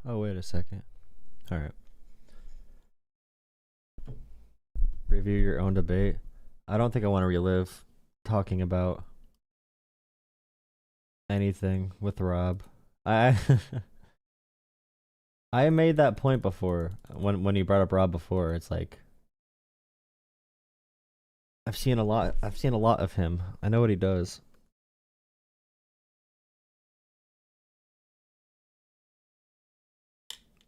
Oh, wait a second. All right. Review your own debate. I don't think I want to relive talking about anything with Rob. I I made that point before when you brought up Rob before. It's like I've seen a lot of him. I know what he does.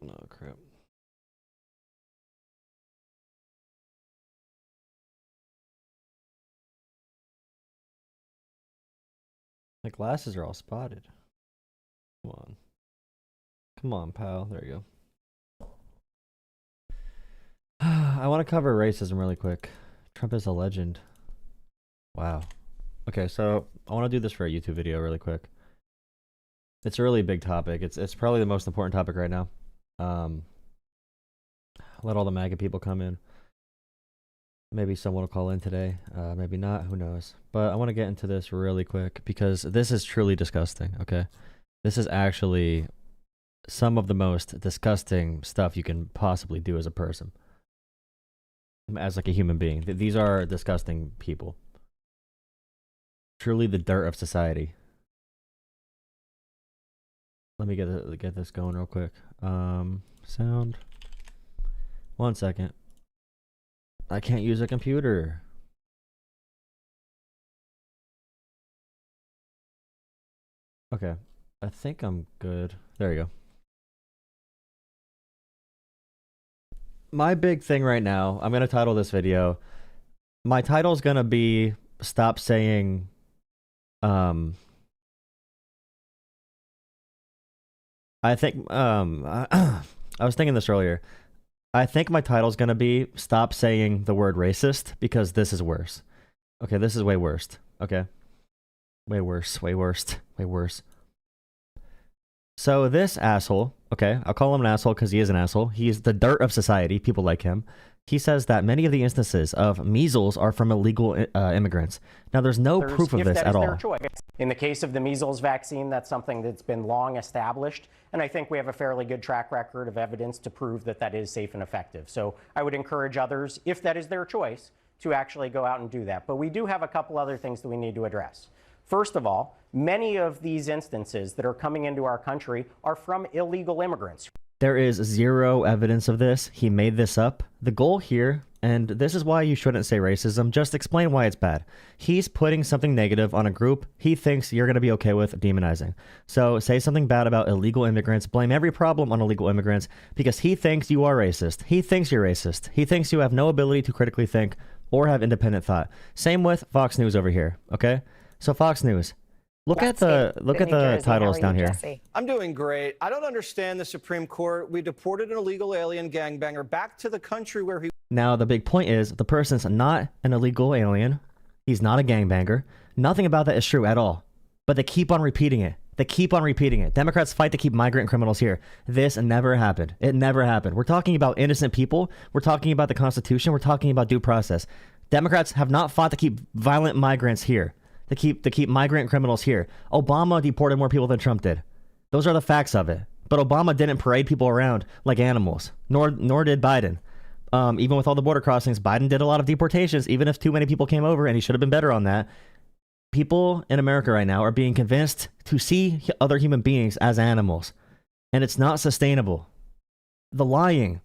Oh crap. My glasses are all spotted. Come on. Come on, pal. There you go. I want to cover racism really quick. Trump is a legend. Wow. Okay, so I want to do this for a YouTube video really quick. It's a really big topic. It's probably the most important topic right now. Let all the MAGA people come in. Maybe someone will call in today. Maybe not. Who knows? But I want to get into this really quick because this is truly disgusting, okay? This is actually some of the most disgusting stuff you can possibly do as a person. As like a human being. These are disgusting people. Truly the dirt of society. Let me get this going real quick. Sound. 1 second. I can't use a computer. Okay. I think I'm good. There you go. My big thing right now, I'm going to title this video. My title is going to be stop saying I think I was thinking this earlier. I think my title is going to be stop saying the word racist because this is worse. Okay, this is way worse. Okay. Way worse, way worse, way worse. So this asshole, okay, I'll call him an asshole because he is an asshole. He's the dirt of society, people like him. He says that many of the instances of measles are from illegal immigrants. Now, there's no proof of this at all. In the case of the measles vaccine, that's something that's been long established, and I think we have a fairly good track record of evidence to prove that that is safe and effective. So I would encourage others, if that is their choice, to actually go out and do that. But we do have a couple other things that we need to address. First of all, many of these instances that are coming into our country are from illegal immigrants. There is zero evidence of this. He made this up. The goal here, and this is why you shouldn't say racism, just explain why it's bad. He's putting something negative on a group he thinks you're going to be okay with demonizing. So say something bad about illegal immigrants, blame every problem on illegal immigrants because he thinks you are racist. He thinks you're racist. He thinks you have no ability to critically think or have independent thought. Same with Fox News over here, okay? So Fox News. Look at the titles down here. I'm doing great. I don't understand the Supreme Court. We deported an illegal alien gangbanger back to the country where he... Now, the big point is the person's not an illegal alien. He's not a gangbanger. Nothing about that is true at all. But they keep on repeating it. They keep on repeating it. Democrats fight to keep migrant criminals here. This never happened. It never happened. We're talking about innocent people. We're talking about the Constitution. We're talking about due process. Democrats have not fought to keep violent migrants here. To keep migrant criminals here. Obama deported more people than Trump did. Those are the facts of it. But Obama didn't parade people around like animals. Nor did Biden. Even with all the border crossings, Biden did a lot of deportations, even if too many people came over, and he should have been better on that. People in America right now are being convinced to see other human beings as animals. And it's not sustainable. The lying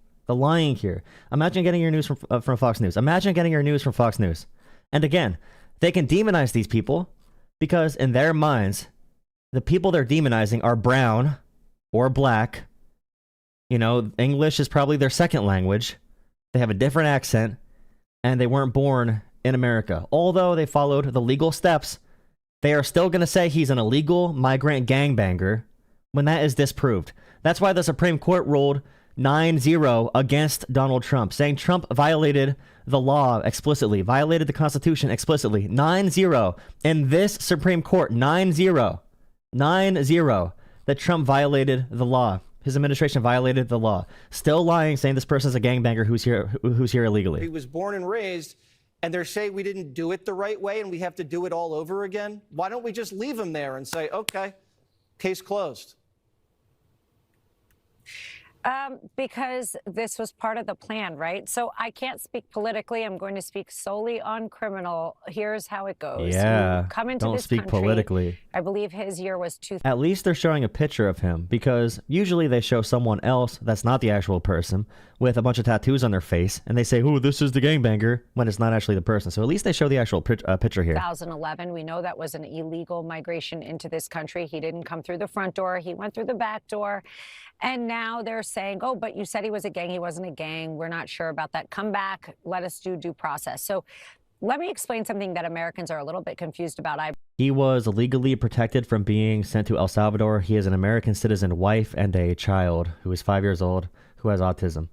here. Imagine getting your news from Fox News. Imagine getting your news from Fox News. And again, they can demonize these people because in their minds, the people they're demonizing are brown or black. You know, English is probably their second language. They have a different accent and they weren't born in America. Although they followed the legal steps, they are still going to say he's an illegal migrant gangbanger when that is disproved. That's why the Supreme Court ruled 9-0 against Donald Trump, saying Trump violated the law explicitly, violated the Constitution explicitly. 9-0 in this Supreme Court. 9-0. 9-0 that Trump violated the law. His administration violated the law. Still lying, saying this person's a gangbanger who's here illegally. He was born and raised, and they're saying we didn't do it the right way and we have to do it all over again. Why don't we just leave him there and say, okay, case closed? Because this was part of the plan, right? So I can't speak politically. I'm going to speak solely on criminal. Here's how it goes. Yeah, You come into don't this speak country, politically. I believe his year was At least they're showing a picture of him, because usually they show someone else that's not the actual person with a bunch of tattoos on their face, and they say, "Oh, this is the gangbanger," when it's not actually the person. So at least they show the actual picture here. 2011. We know that was an illegal migration into this country. He didn't come through the front door. He went through the back door. And now they're saying, oh, but you said he was a gang. He wasn't a gang. We're not sure about that. Come back. Let us do due process. So let me explain something that Americans are a little bit confused about. He was legally protected from being sent to El Salvador. He has an American citizen wife and a child who is 5 years old who has autism.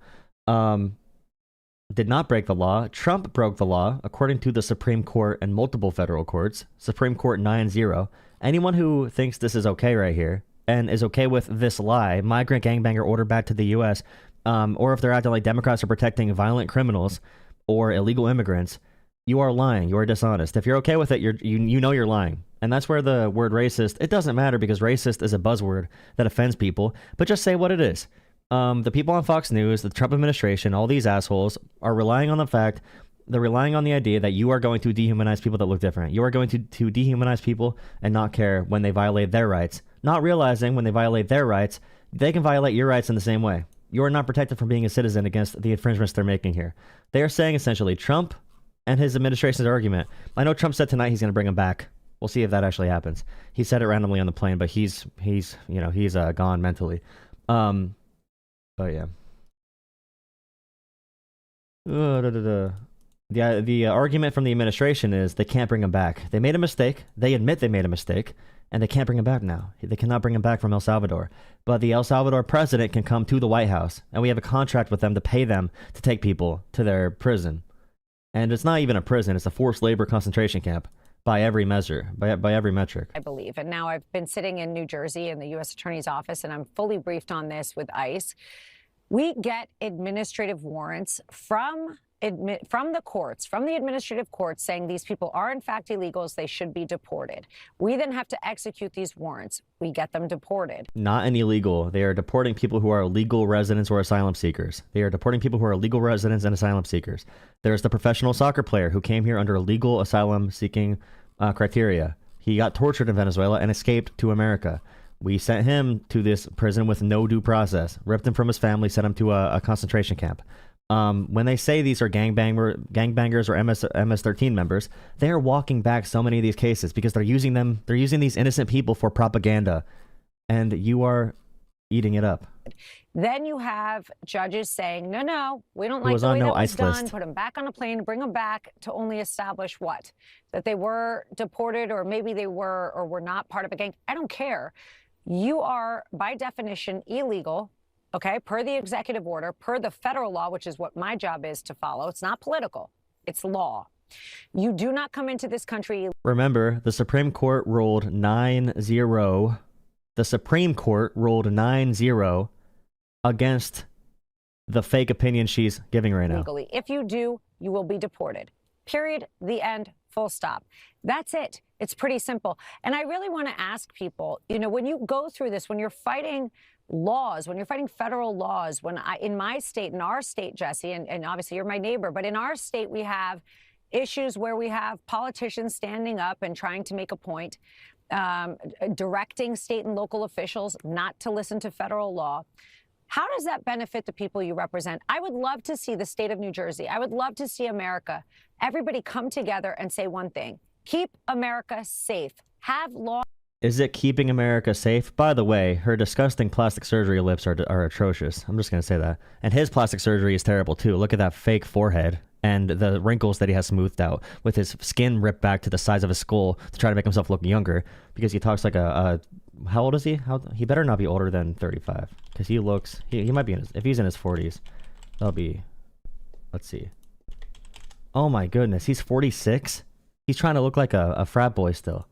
Did not break the law. Trump broke the law, according to the Supreme Court and multiple federal courts. Supreme Court 9-0. Anyone who thinks this is okay right here and is okay with this lie, migrant gangbanger ordered back to the U.S., or if they're acting like Democrats are protecting violent criminals or illegal immigrants, you are lying. You are dishonest. If you're okay with it, you know you're lying. And that's where the word racist, it doesn't matter because racist is a buzzword that offends people, but just say what it is. The people on Fox News, the Trump administration, all these assholes are relying on the idea that you are going to dehumanize people that look different. You are going to dehumanize people and not care when they violate their rights, not realizing when they violate their rights, they can violate your rights in the same way. You are not protected from being a citizen against the infringements they're making here. They are saying essentially Trump and his administration's argument. I know Trump said tonight he's going to bring him back. We'll see if that actually happens. He said it randomly on the plane, but he's gone mentally. But yeah. The argument from the administration is they can't bring him back. They made a mistake. They admit they made a mistake, and they can't bring him back now. They cannot bring him back from El Salvador. But the El Salvador president can come to the White House, and we have a contract with them to pay them to take people to their prison. And it's not even a prison. It's a forced labor concentration camp by every measure, by every metric. I believe. And now I've been sitting in New Jersey in the U.S. Attorney's Office, and I'm fully briefed on this with ICE. We get administrative warrants from the courts, from the administrative courts, saying these people are in fact illegals, they should be deported. We then have to execute these warrants. We get them deported. Not an illegal. They are deporting people who are legal residents or asylum seekers. They are deporting people who are legal residents and asylum seekers. There's the professional soccer player who came here under legal asylum seeking criteria. He got tortured in Venezuela and escaped to America. We sent him to this prison with no due process, ripped him from his family, sent him to a concentration camp. When they say these are gangbangers or MS-13 members, they are walking back so many of these cases because they're using these innocent people for propaganda, and you are eating it up. Then you have judges saying, no, we don't like the way that was done. Put them back on a plane, bring them back to only establish what? That they were deported, or maybe they were or were not part of a gang. I don't care. You are, by definition, illegal. Okay, per the executive order, per the federal law, which is what my job is to follow. It's not political. It's law. You do not come into this country. Remember, the Supreme Court ruled 9-0. The Supreme Court ruled 9-0 against the fake opinion she's giving right now. Legally. If you do, you will be deported. Period. The end. Full stop. That's it. It's pretty simple. And I really want to ask people, when you go through this, when you're fighting laws, when you're fighting federal laws, in my state, in our state, Jesse, and obviously you're my neighbor, but in our state, we have issues where we have politicians standing up and trying to make a point, directing state and local officials not to listen to federal law. How does that benefit the people you represent? I would love to see the state of New Jersey. I would love to see America, everybody come together and say one thing: keep America safe. Have law. Is it keeping America safe? By the way, her disgusting plastic surgery lips are atrocious. I'm just going to say that. And his plastic surgery is terrible, too. Look at that fake forehead and the wrinkles that he has smoothed out with his skin ripped back to the size of his skull to try to make himself look younger because he talks like how old is he? He better not be older than 35 because he looks... He might be if he's in his 40s, that'll be... Let's see. Oh, my goodness. He's 46? He's trying to look like a frat boy still.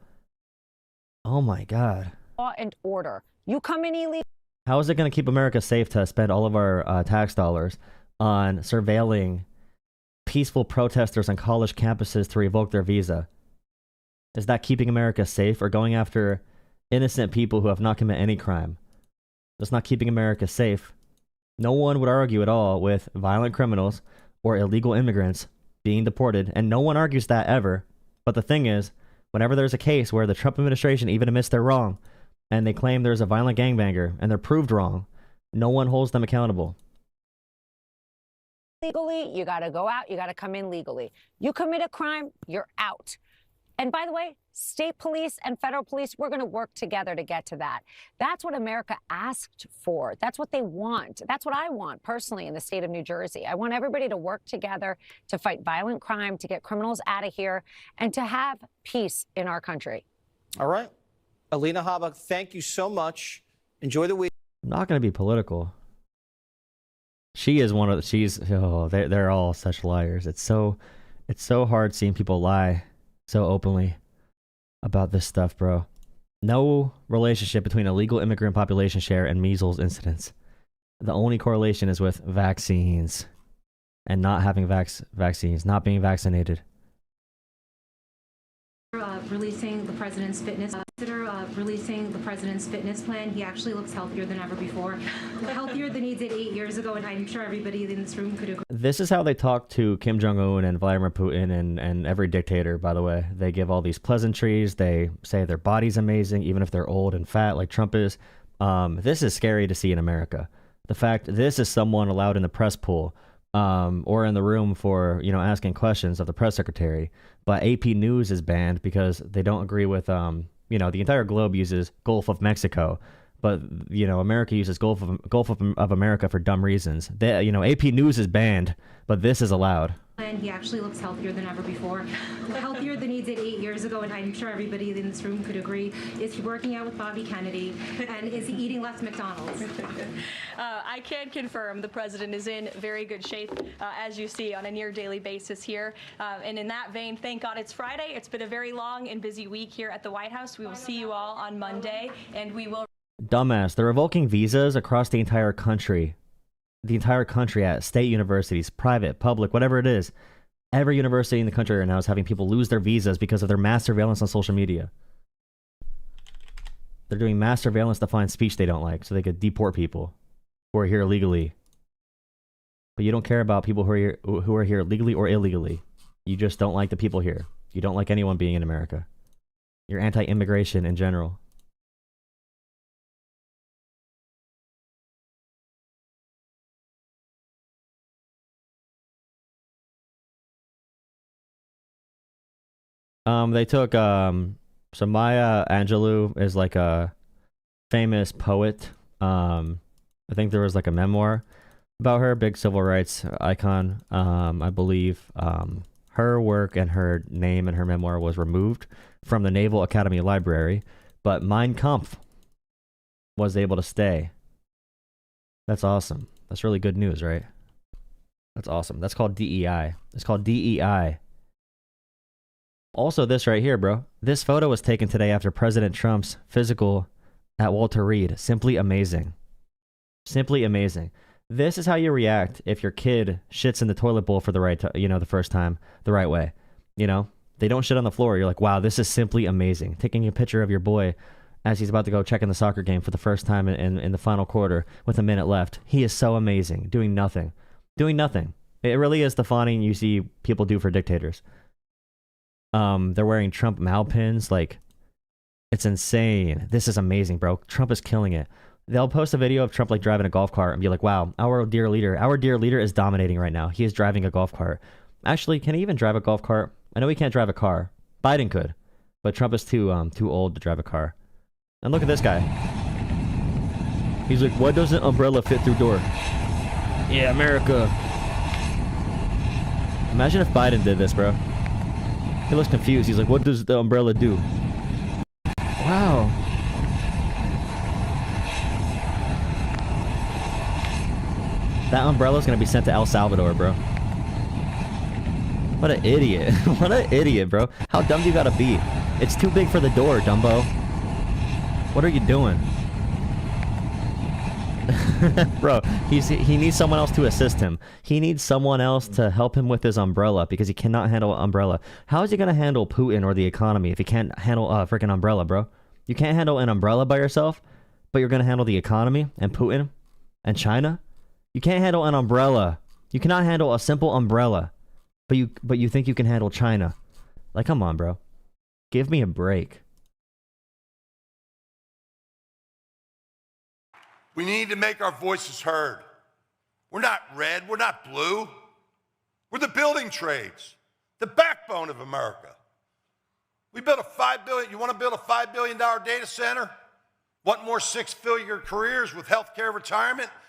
Oh my God. Law and order. You come in illegal. How is it going to keep America safe to spend all of our tax dollars on surveilling peaceful protesters on college campuses to revoke their visa? Is that keeping America safe, or going after innocent people who have not committed any crime? That's not keeping America safe. No one would argue at all with violent criminals or illegal immigrants being deported, and no one argues that ever. But the thing is, whenever there's a case where the Trump administration even admits they're wrong, and they claim there's a violent gangbanger, and they're proved wrong, no one holds them accountable. Legally, you got to go out, you got to come in legally. You commit a crime, you're out. And by the way, state police and federal police, we're going to work together to get to that. That's what America asked for. That's what they want. That's what I want personally in the state of New Jersey. I want everybody to work together to fight violent crime, to get criminals out of here, and to have peace in our country. All right. Alina Habak, thank you so much. Enjoy the week. I'm not going to be political. She is one of the, they're all such liars. It's so hard seeing people lie so openly about this stuff, bro. No relationship between illegal immigrant population share and measles incidents. The only correlation is with vaccines and not having vaccines, not being vaccinated. Releasing the president's fitness. Consider releasing the president's fitness plan. He actually looks healthier than ever before. Healthier than he did 8 years ago, and I'm sure everybody in this room could agree. This is how they talk to Kim Jong-un and Vladimir Putin and every dictator, by the way. They give all these pleasantries. They say their body's amazing, even if they're old and fat like Trump is. This is scary to see in America. The fact this is someone allowed in the press pool or in the room for, asking questions of the press secretary. But AP News is banned because they don't agree with, the entire globe uses Gulf of Mexico, but, America uses Gulf of America for dumb reasons. AP News is banned, but this is allowed. And he actually looks healthier than ever before. Healthier than he did 8 years ago, and I'm sure everybody in this room could agree. Is he working out with Bobby Kennedy? And is he eating less McDonald's? I can confirm the president is in very good shape, as you see, on a near daily basis here. And in that vein, thank God it's Friday. It's been a very long and busy week here at the White House. We will see you all on Monday, and we will... Dumbass. They're revoking visas across the entire country. The entire country at state universities, private, public, whatever it is. Every university in the country right now is having people lose their visas because of their mass surveillance on social media. They're doing mass surveillance to find speech they don't like so they could deport people who are here illegally. But you don't care about people who are here legally or illegally. You just don't like the people here. You don't like anyone being in America. You're anti-immigration in general. They took so Maya Angelou is like a famous poet. I think there was like a memoir about her, big civil rights icon. I believe her work and her name and her memoir was removed from the Naval Academy Library, but Mein Kampf was able to stay. That's awesome. That's really good news, right? That's awesome. That's called DEI. It's called DEI. Also, this right here, bro. This photo was taken today after President Trump's physical at Walter Reed. Simply amazing. Simply amazing. This is how you react if your kid shits in the toilet bowl for the right, the first time, the right way. They don't shit on the floor. You're like, wow, this is simply amazing. Taking a picture of your boy as he's about to go check in the soccer game for the first time in the final quarter with a minute left. He is so amazing. Doing nothing. Doing nothing. It really is the fawning you see people do for dictators. They're wearing Trump Mao pins. Like, it's insane. This is amazing, bro. Trump is killing it. They'll post a video of Trump like driving a golf cart and be like, wow, our dear leader is dominating right now. He is driving a golf cart. Actually, can he even drive a golf cart? I know he can't drive a car. Biden could, but Trump is too old to drive a car. And look at this guy. He's like, why doesn't umbrella fit through door? Yeah, America. Imagine if Biden did this, bro. He looks confused. He's like, what does the umbrella do? Wow. That umbrella's gonna be sent to El Salvador, bro. What an idiot. What an idiot, bro. How dumb do you gotta be? It's too big for the door, Dumbo. What are you doing? Bro, he needs someone else to assist him. He needs someone else to help him with his umbrella because he cannot handle an umbrella. How is he going to handle Putin or the economy if he can't handle a freaking umbrella, bro? You can't handle an umbrella by yourself, but you're going to handle the economy and Putin and China? You can't handle an umbrella. You cannot handle a simple umbrella. But you think you can handle China. Like, come on, bro. Give me a break. We need to make our voices heard. We're not red, we're not blue. We're the building trades, the backbone of America. We built a $5 billion, you want to build a $5 billion data center? Want more six-figure careers with healthcare retirement?